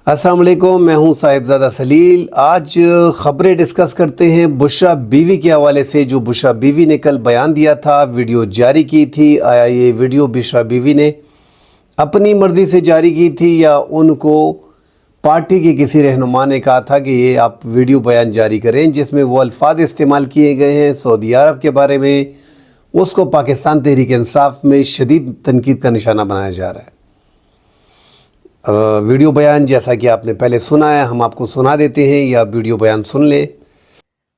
السلام علیکم، میں ہوں صاحبزادہ سلیل۔ آج خبریں ڈسکس کرتے ہیں بشریٰ بیوی کے حوالے سے۔ جو بشریٰ بیوی نے کل بیان دیا تھا، ویڈیو جاری کی تھی، آیا یہ ویڈیو بشریٰ بیوی نے اپنی مرضی سے جاری کی تھی یا ان کو پارٹی کے کسی رہنما نے کہا تھا کہ یہ آپ ویڈیو بیان جاری کریں، جس میں وہ الفاظ استعمال کیے گئے ہیں سعودی عرب کے بارے میں، اس کو پاکستان تحریک انصاف میں شدید تنقید کا نشانہ بنایا جا رہا ہے۔ ویڈیو بیان جیسا کہ آپ نے پہلے سنا ہے، ہم آپ کو سنا دیتے ہیں یا ویڈیو بیان سن لیں۔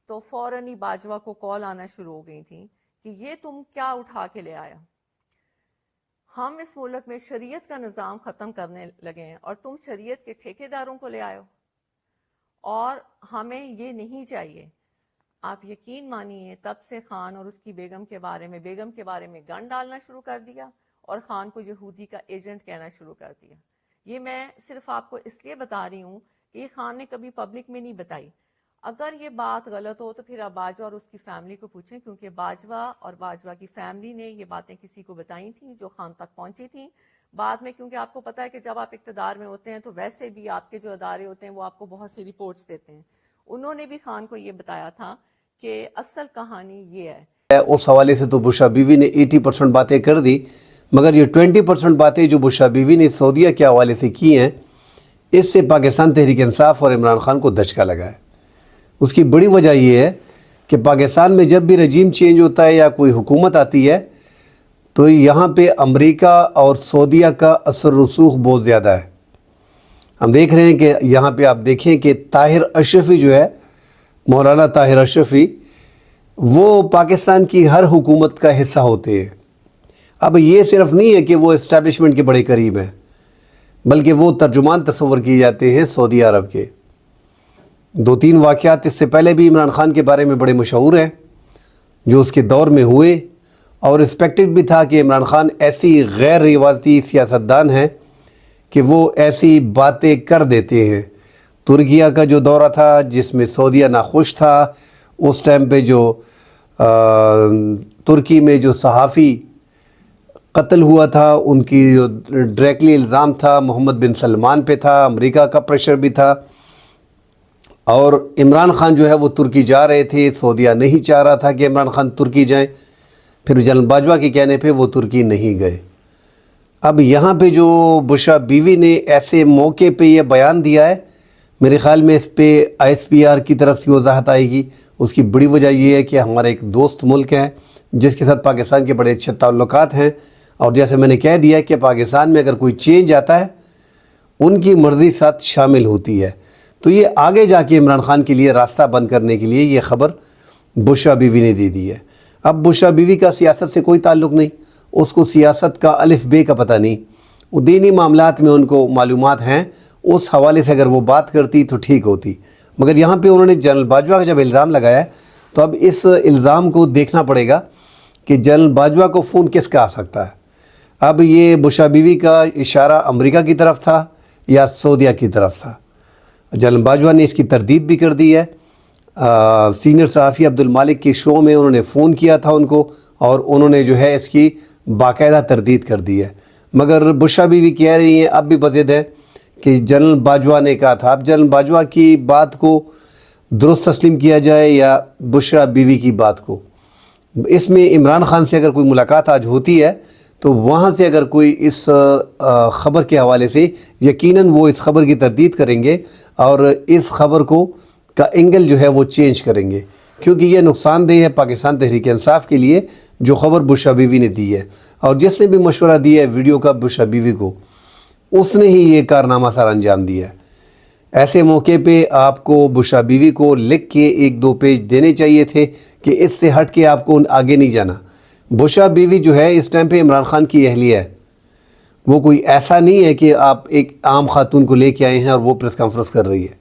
تو فوراً ہی باجوہ کو کال آنا شروع ہو گئی تھی کہ یہ تم کیا اٹھا کے لے آیا، ہم اس ملک میں شریعت کا نظام ختم کرنے لگے ہیں اور تم شریعت کے ٹھیکیداروں کو لے آئے ہو، اور ہمیں یہ نہیں چاہیے۔ آپ یقین مانیے تب سے خان اور اس کی بیگم کے بارے میں گن ڈالنا شروع کر دیا اور خان کو یہودی کا ایجنٹ کہنا شروع کر دیا۔ یہ میں صرف آپ کو اس لیے بتا رہی ہوں کہ یہ خان نے کبھی پبلک میں نہیں بتائی۔ اگر یہ بات غلط ہو تو پھر آپ باجوہ اور اس کی فیملی کو پوچھیں، کیونکہ باجوہ اور باجوہ کی فیملی نے یہ باتیں کسی کو بتائی تھیں جو خان تک پہنچی تھیں۔ بعد میں کیونکہ آپ کو پتہ ہے کہ جب آپ اقتدار میں ہوتے ہیں تو ویسے بھی آپ کے جو ادارے ہوتے ہیں وہ آپ کو بہت سی رپورٹس دیتے ہیں، انہوں نے بھی خان کو یہ بتایا تھا کہ اصل کہانی یہ ہے۔ اس حوالے سے تو بشریٰ بیوی نے 80% باتیں کر دی، مگر یہ 20% باتیں جو بشریٰ بیوی نے سعودیہ کے حوالے سے کی ہیں، اس سے پاکستان تحریک انصاف اور عمران خان کو دھچکا لگا ہے۔ اس کی بڑی وجہ یہ ہے کہ پاکستان میں جب بھی رجیم چینج ہوتا ہے یا کوئی حکومت آتی ہے تو یہاں پہ امریکہ اور سعودیہ کا اثر رسوخ بہت زیادہ ہے۔ ہم دیکھ رہے ہیں کہ یہاں پہ آپ دیکھیں کہ طاہر اشرفی جو ہے، مولانا طاہر اشرفی، وہ پاکستان کی ہر حکومت کا حصہ ہوتے ہیں۔ اب یہ صرف نہیں ہے کہ وہ اسٹیبلشمنٹ کے بڑے قریب ہیں، بلکہ وہ ترجمان تصور کیے جاتے ہیں سعودی عرب کے۔ 2-3 واقعات اس سے پہلے بھی عمران خان کے بارے میں بڑے مشہور ہیں جو اس کے دور میں ہوئے، اور ایکسپیکٹڈ بھی تھا کہ عمران خان ایسی غیر روایتی سیاستدان ہیں کہ وہ ایسی باتیں کر دیتے ہیں۔ ترکیہ کا جو دورہ تھا جس میں سعودیہ ناخوش تھا، اس ٹائم پہ جو ترکی میں جو صحافی قتل ہوا تھا، ان کی جو ڈائریکٹلی الزام تھا محمد بن سلمان پہ تھا، امریکہ کا پریشر بھی تھا، اور عمران خان جو ہے وہ ترکی جا رہے تھے، سعودیہ نہیں چاہ رہا تھا کہ عمران خان ترکی جائیں، پھر جنرل باجوہ کے کہنے پہ وہ ترکی نہیں گئے۔ اب یہاں پہ جو بشریٰ بیوی نے ایسے موقع پہ یہ بیان دیا ہے، میرے خیال میں اس پہ ISPR کی طرف سے وضاحت آئے گی۔ اس کی بڑی وجہ یہ ہے کہ ہمارا ایک دوست ملک ہے جس کے ساتھ پاکستان کے بڑے اچھے تعلقات ہیں، اور جیسے میں نے کہہ دیا کہ پاکستان میں اگر کوئی چینج آتا ہے ان کی مرضی ساتھ شامل ہوتی ہے، تو یہ آگے جا کے عمران خان کے لیے راستہ بند کرنے کے لیے یہ خبر بشریٰ بیوی نے دے دی ہے۔ اب بشریٰ بیوی کا سیاست سے کوئی تعلق نہیں، اس کو سیاست کا الف بے کا پتہ نہیں، وہ دینی معاملات میں ان کو معلومات ہیں، اس حوالے سے اگر وہ بات کرتی تو ٹھیک ہوتی۔ مگر یہاں پہ انہوں نے جنرل باجوہ کا جب الزام لگایا ہے تو اب اس الزام کو دیکھنا پڑے گا کہ جنرل باجوہ کو فون کس کا آ سکتا ہے۔ اب یہ بشریٰ بیوی کا اشارہ امریکہ کی طرف تھا یا سعودیہ کی طرف تھا؟ جنرل باجوہ نے اس کی تردید بھی کر دی ہے۔ سینئر صحافی عبدالمالک کے شو میں انہوں نے فون کیا تھا ان کو، اور انہوں نے جو ہے اس کی باقاعدہ تردید کر دی ہے، مگر بشریٰ بیوی کہہ رہی ہیں اب بھی بضد ہے کہ جنرل باجوہ نے کہا تھا۔ اب جنرل باجوہ کی بات کو درست تسلیم کیا جائے یا بشریٰ بیوی کی بات کو؟ اس میں عمران خان سے اگر کوئی ملاقات آج ہوتی ہے تو وہاں سے اگر کوئی اس خبر کے حوالے سے، یقیناً وہ اس خبر کی تردید کریں گے اور اس خبر کا اینگل جو ہے وہ چینج کریں گے، کیونکہ یہ نقصان دہ ہے پاکستان تحریک انصاف کے لیے جو خبر بشریٰ بیوی نے دی ہے، اور جس نے بھی مشورہ دیا ہے ویڈیو کا بشریٰ بیوی کو، اس نے ہی یہ کارنامہ سر انجام دیا ہے۔ ایسے موقع پہ آپ کو بشریٰ بیوی کو لکھ کے 1-2 پیج دینے چاہیے تھے کہ اس سے ہٹ کے آپ کو آگے نہیں جانا۔ بشریٰ بیوی جو ہے اس ٹائم پہ عمران خان کی اہلیہ ہے، وہ کوئی ایسا نہیں ہے کہ آپ ایک عام خاتون کو لے کے آئے ہیں اور وہ پریس کانفرنس کر رہی ہے۔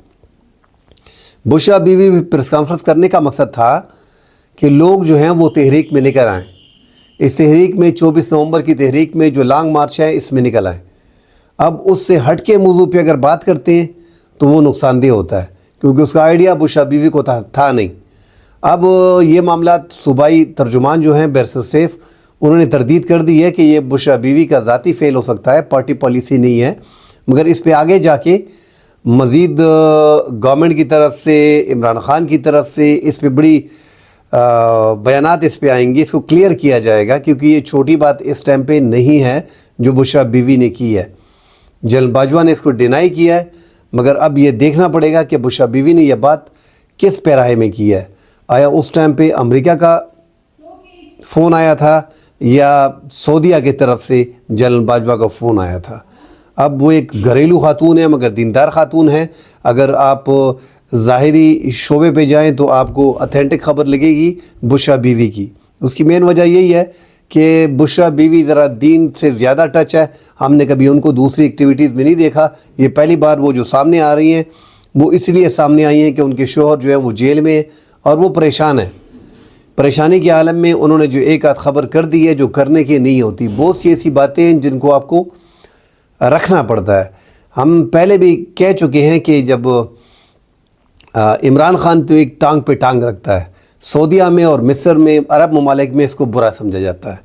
بشریٰ بیوی بھی پریس کانفرنس کرنے کا مقصد تھا کہ لوگ جو ہیں وہ تحریک میں نکل آئیں، اس تحریک میں 24 نومبر کی تحریک میں جو لانگ مارچ ہے اس میں نکل آئیں۔ اب اس سے ہٹ کے موضوع پہ اگر بات کرتے ہیں تو وہ نقصان دہ ہوتا ہے، کیونکہ اس کا آئیڈیا بشریٰ بیوی کو تھا نہیں۔ اب یہ معاملات صوبائی ترجمان جو ہیں بیرسٹر سیف، انہوں نے تردید کر دی ہے کہ یہ بشریٰ بیوی کا ذاتی فعل ہو سکتا ہے، پارٹی پالیسی نہیں ہے، مگر اس پہ آگے جا کے مزید گورنمنٹ کی طرف سے، عمران خان کی طرف سے اس پہ بڑی بیانات اس پہ آئیں گے، اس کو کلیئر کیا جائے گا، کیونکہ یہ چھوٹی بات اس ٹائم پہ نہیں ہے جو بشرا بیوی نے کی ہے۔ جنرل باجوہ نے اس کو ڈینائی کیا ہے، مگر اب یہ دیکھنا پڑے گا کہ بشرا بیوی نے یہ بات کس پیراہے میں کی ہے۔ آیا اس ٹائم پہ امریکہ کا فون آیا تھا یا سعودیہ کی طرف سے جنرل باجوہ کا فون آیا تھا؟ اب وہ ایک گھریلو خاتون ہے مگر دیندار خاتون ہے۔ اگر آپ ظاہری شعبے پہ جائیں تو آپ کو اتھینٹک خبر لگے گی بشرا بیوی کی۔ اس کی مین وجہ یہی ہے کہ بشرا بیوی ذرا دین سے زیادہ ٹچ ہے، ہم نے کبھی ان کو دوسری ایکٹیویٹیز میں نہیں دیکھا، یہ پہلی بار وہ جو سامنے آ رہی ہیں وہ اس لیے سامنے آئی ہیں کہ ان کے شوہر جو ہیں وہ جیل میں ہیں اور وہ پریشان ہیں۔ پریشانی کے عالم میں انہوں نے جو ایک آدھ خبر کر دی ہے جو کرنے کی نہیں ہوتی۔ بہت سی ایسی باتیں ہیں جن کو آپ کو رکھنا پڑتا ہے۔ ہم پہلے بھی کہہ چکے ہیں کہ جب عمران خان تو ایک ٹانگ پہ ٹانگ رکھتا ہے، سعودیہ میں اور مصر میں، عرب ممالک میں اس کو برا سمجھا جاتا ہے۔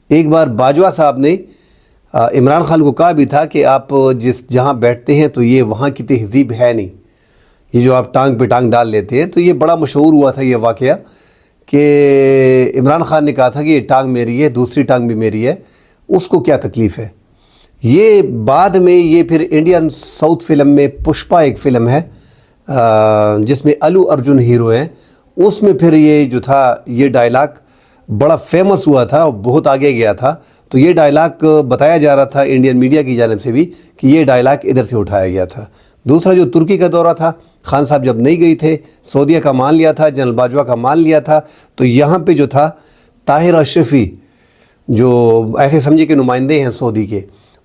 ایک بار باجوہ صاحب نے عمران خان کو کہا بھی تھا کہ آپ جہاں بیٹھتے ہیں تو یہ وہاں کی تہذیب ہے نہیں، یہ جو آپ ٹانگ پہ ٹانگ ڈال لیتے ہیں۔ تو یہ بڑا مشہور ہوا تھا یہ واقعہ کہ عمران خان نے کہا تھا کہ یہ ٹانگ میری ہے، دوسری ٹانگ بھی میری ہے، اس کو کیا تکلیف ہے۔ یہ بعد میں یہ پھر انڈین ساؤتھ فلم میں پشپا ایک فلم ہے جس میں الو ارجن ہیرو ہیں، اس میں پھر یہ جو تھا یہ ڈائلاگ بڑا فیمس ہوا تھا اور بہت آگے گیا تھا۔ تو یہ ڈائلاگ بتایا جا رہا تھا انڈین میڈیا کی جانب سے بھی کہ یہ ڈائلاگ ادھر سے اٹھایا گیا تھا۔ دوسرا جو ترکی کا دورہ تھا، خان صاحب جب نہیں گئی تھے، سعودیہ کا مان لیا تھا، جنرل باجوہ کا مان لیا تھا، تو یہاں پہ جو تھا طاہر اشرفی جو ایسے سمجھے کہ نمائندے ہیں سعودی کے،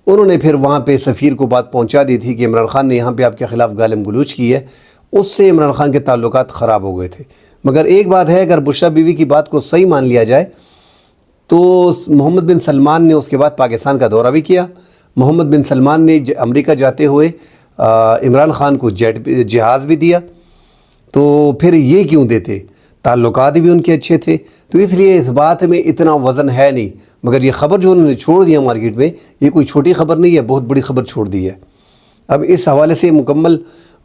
انہوں نے پھر وہاں پہ سفیر کو بات پہنچا دی تھی کہ عمران خان نے یہاں پہ آپ کے خلاف گالم گلوچ کی ہے۔ اس سے عمران خان کے تعلقات خراب ہو گئے تھے۔ مگر ایک بات ہے، اگر بشرا بیوی کی بات کو صحیح مان لیا جائے تو محمد بن سلمان نے اس کے بعد پاکستان کا دورہ بھی کیا۔ محمد بن سلمان نے امریکہ جاتے ہوئے عمران خان کو جہاز بھی دیا، تو پھر یہ کیوں دیتے؟ تعلقات بھی ان کے اچھے تھے، تو اس لیے اس بات میں اتنا وزن ہے نہیں۔ مگر یہ خبر جو انہوں نے چھوڑ دیا مارکیٹ میں، یہ کوئی چھوٹی خبر نہیں ہے، بہت بڑی خبر چھوڑ دی ہے۔ اب اس حوالے سے مکمل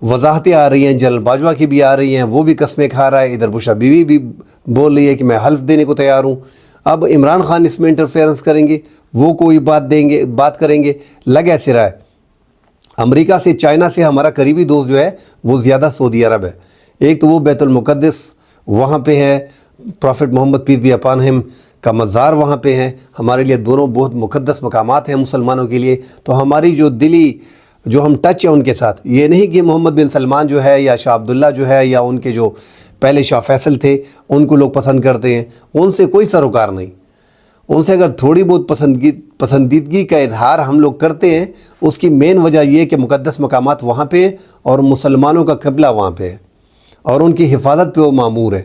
وضاحتیں آ رہی ہیں، جنرل باجوہ کی بھی آ رہی ہیں، وہ بھی قسمیں کھا رہا ہے، ادھر بشرا بیوی بھی بول رہی ہے کہ میں حلف دینے کو تیار ہوں۔ اب عمران خان اس میں انٹرفیئرنس کریں گے، وہ کوئی بات کریں گے، لگ ایسے رہا ہے۔ امریکہ سے، چائنا سے ہمارا قریبی دوست جو ہے وہ زیادہ سعودی عرب ہے۔ ایک تو وہ بیت المقدس وہاں پہ ہے، prophet Muhammad peace be upon him کا مزار وہاں پہ ہے، ہمارے لیے دونوں بہت مقدس مقامات ہیں مسلمانوں کے لیے۔ تو ہماری جو دلی جو ہم ٹچ ہے ان کے ساتھ، یہ نہیں کہ محمد بن سلمان جو ہے یا شاہ عبداللہ جو ہے یا ان کے جو پہلے شاہ فیصل تھے ان کو لوگ پسند کرتے ہیں، ان سے کوئی سروکار نہیں۔ ان سے اگر تھوڑی بہت پسندیدگی کا اظہار ہم لوگ کرتے ہیں، اس کی مین وجہ یہ کہ مقدس مقامات وہاں پہ ہیں اور مسلمانوں کا قبلہ وہاں پہ ہے اور ان کی حفاظت پہ وہ مامور ہے۔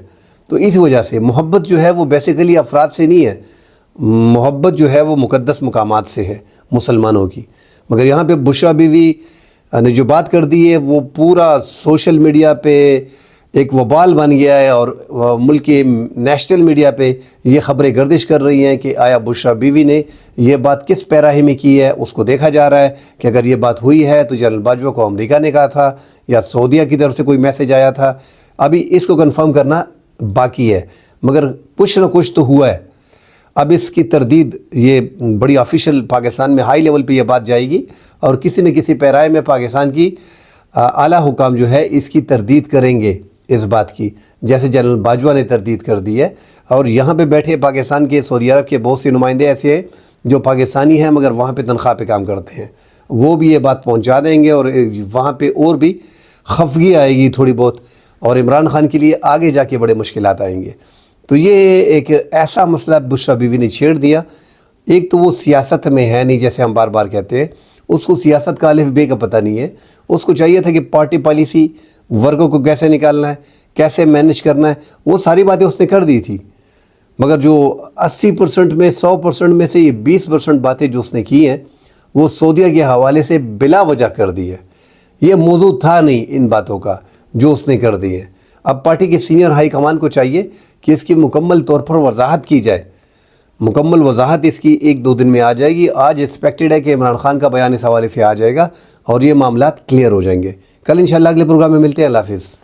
تو اس وجہ سے محبت جو ہے وہ بیسیکلی افراد سے نہیں ہے، محبت جو ہے وہ مقدس مقامات سے ہے مسلمانوں کی۔ مگر یہاں پہ بشرا بیوی نے جو بات کر دی ہے وہ پورا سوشل میڈیا پہ ایک وبال بن گیا ہے، اور ملک کے نیشنل میڈیا پہ یہ خبریں گردش کر رہی ہیں کہ آیا بشرا بیوی نے یہ بات کس پیراہے میں کی ہے۔ اس کو دیکھا جا رہا ہے کہ اگر یہ بات ہوئی ہے تو جنرل باجوہ کو امریکہ نے کہا تھا یا سعودیہ کی طرف سے کوئی میسج آیا تھا، ابھی اس کو کنفرم کرنا باقی ہے، مگر کچھ نہ کچھ تو ہوا ہے۔ اب اس کی تردید یہ بڑی آفیشیل پاکستان میں ہائی لیول پہ یہ بات جائے گی، اور کسی نہ کسی پیرائے میں پاکستان کی اعلیٰ حکام جو ہے اس کی تردید کریں گے اس بات کی، جیسے جنرل باجوہ نے تردید کر دی ہے۔ اور یہاں پہ بیٹھے پاکستان کے، سعودی عرب کے بہت سے نمائندے ایسے ہیں جو پاکستانی ہیں مگر وہاں پہ تنخواہ پہ کام کرتے ہیں، وہ بھی یہ بات پہنچا دیں گے، اور وہاں پہ اور بھی خفگی آئے گی تھوڑی بہت، اور عمران خان کے لیے آگے جا کے بڑے مشکلات آئیں گے۔ تو یہ ایک ایسا مسئلہ بشرا بیوی نے چھیڑ دیا۔ ایک تو وہ سیاست میں ہے نہیں، جیسے ہم بار بار کہتے ہیں، اس کو سیاست کا الف بے کا پتہ نہیں ہے۔ اس کو چاہیے تھا کہ پارٹی پالیسی، ورگوں کو کیسے نکالنا ہے، کیسے مینج کرنا ہے، وہ ساری باتیں اس نے کر دی تھی۔ مگر جو 80% میں 100% میں سے یہ 20% باتیں جو اس نے کی ہیں وہ سعودیہ کے حوالے سے بلا وجہ کر دی ہے۔ یہ موضوع تھا نہیں ان باتوں کا جو اس نے کر دی ہے۔ اب پارٹی کے سینئر ہائی کمان کو چاہیے کہ اس کی مکمل طور پر وضاحت کی جائے، مکمل وضاحت اس کی 1-2 دن میں آ جائے گی. آج ایکسپیکٹڈ ہے کہ عمران خان کا بیان اس حوالے سے آ جائے گا اور یہ معاملات کلیئر ہو جائیں گے. کل انشاءاللہ اگلے پروگرام میں ملتے ہیں. اللہ حافظ.